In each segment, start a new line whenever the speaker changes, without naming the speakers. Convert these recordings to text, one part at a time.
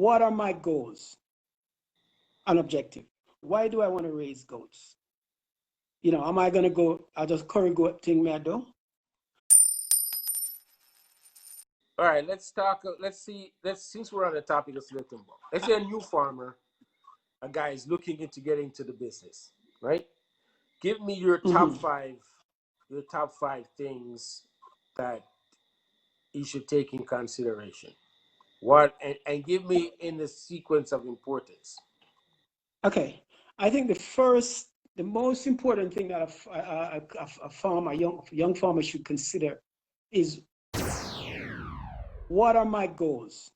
What are my goals and objective? Why do I want to raise goats? Am I going to go, I'll just curry goat thing me I do?
All right, let's talk. Since we're on the topic of Smith and Bow, let's say a new farmer, a guy is looking into getting into the business, right? Give me your top
Mm-hmm.
five, things that he should take in consideration. What and give me in the sequence of importance.
Okay. I think the most important thing that a farmer, young farmer should consider is what are my goals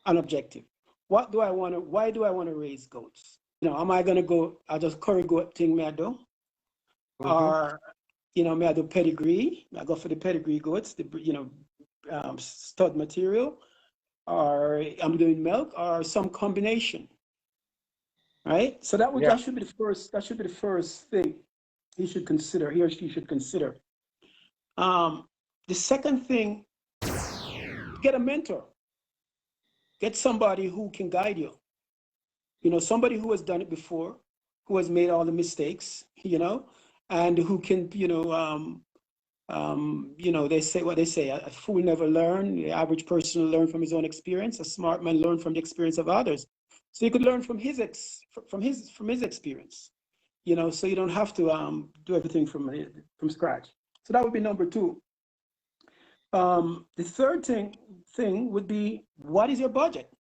and objective? Why do I want to raise goats? Am I going to go, I'll just curry goat thing me I do?
Mm-hmm.
Or, may I do pedigree? I go for the pedigree goats, stud material, or I'm doing milk, or some combination, right? So
Yeah.
that should be the first thing he or she should consider. The second thing, get a mentor, get somebody who can guide you. Somebody who has done it before, who has made all the mistakes, and who can, they say what they say: a fool never learn. The average person will learn from his own experience. A smart man learn from the experience of others. So you could learn from his experience. So you don't have to do everything from scratch. So that would be number two. The third thing would be, what is your budget?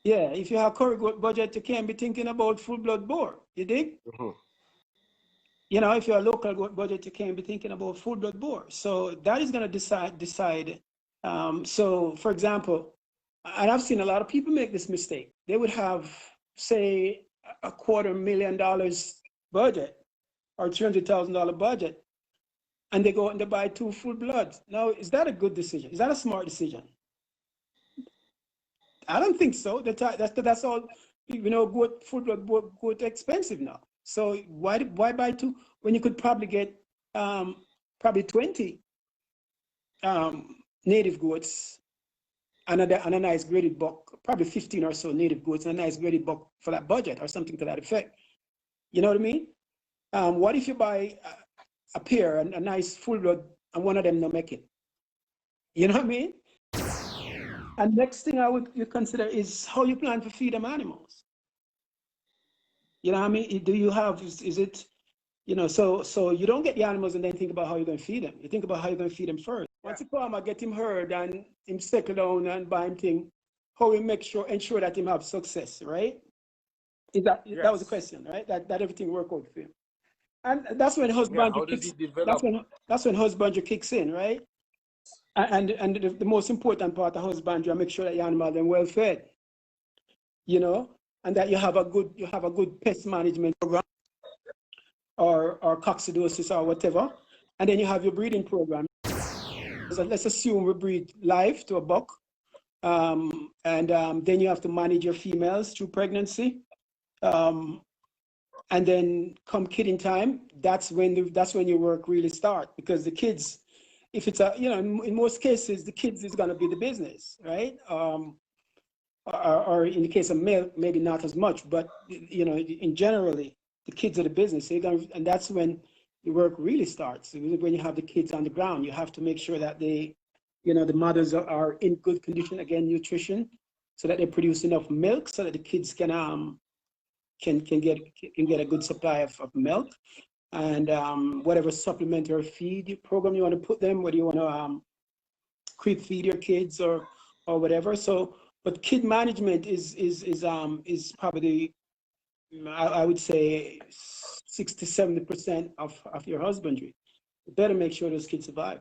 Yeah, if you have current budget, you can't be thinking about full blood boar. You dig?
Mm-hmm.
If you're a local budget, you can't be thinking about full blood boar. So that is going to decide. So, for example, and I've seen a lot of people make this mistake. They would have, say, $250,000 budget or $300,000 budget, and they go and they buy 2 full bloods. Now, is that a good decision? Is that a smart decision? I don't think so. That's all. Full blood goat expensive now. So why buy 2 when you could probably get probably 20 native goats and a nice graded buck, probably 15 or so native goats and a nice graded buck for that budget or something to that effect. You know what I mean? What if you buy a pair and a nice full blood and one of them not make it? You know what I mean? And next thing you consider is how you plan to feed them animals. You know what I mean? Do you have, is it, so you don't get the animals and then think about how you're going to feed them. You think about how you're going to feed them first. Once the farmer get him herd and him settle down and buy him thing, how we ensure that him have success, right? That was the
Yes.
question, right? That everything work out for him. And that's when
Yeah.
husbandry
How does he
kicks, that's
develop?
when husbandry kicks in, right? And the most important part of husbandry, I make sure that your animal them well fed, and that you have a good pest management program or coccidosis or whatever, and then you have your breeding program. So let's assume we breed live to a buck, and then you have to manage your females through pregnancy, and then come kidding time. That's when your work really starts, because the kids, if it's in most cases the kids is going to be the business, right? Or in the case of male, maybe not as much, but in generally, the kids are the business. So and that's when the work really starts. When you have the kids on the ground, you have to make sure that the mothers are in good condition, again, nutrition, so that they produce enough milk so that the kids can get a good supply of milk, and whatever supplementary feed program you want to put them, whether you want to creep feed your kids or whatever. So, but kid management is probably, I would say, 60-70% of your husbandry. You better make sure those kids survive.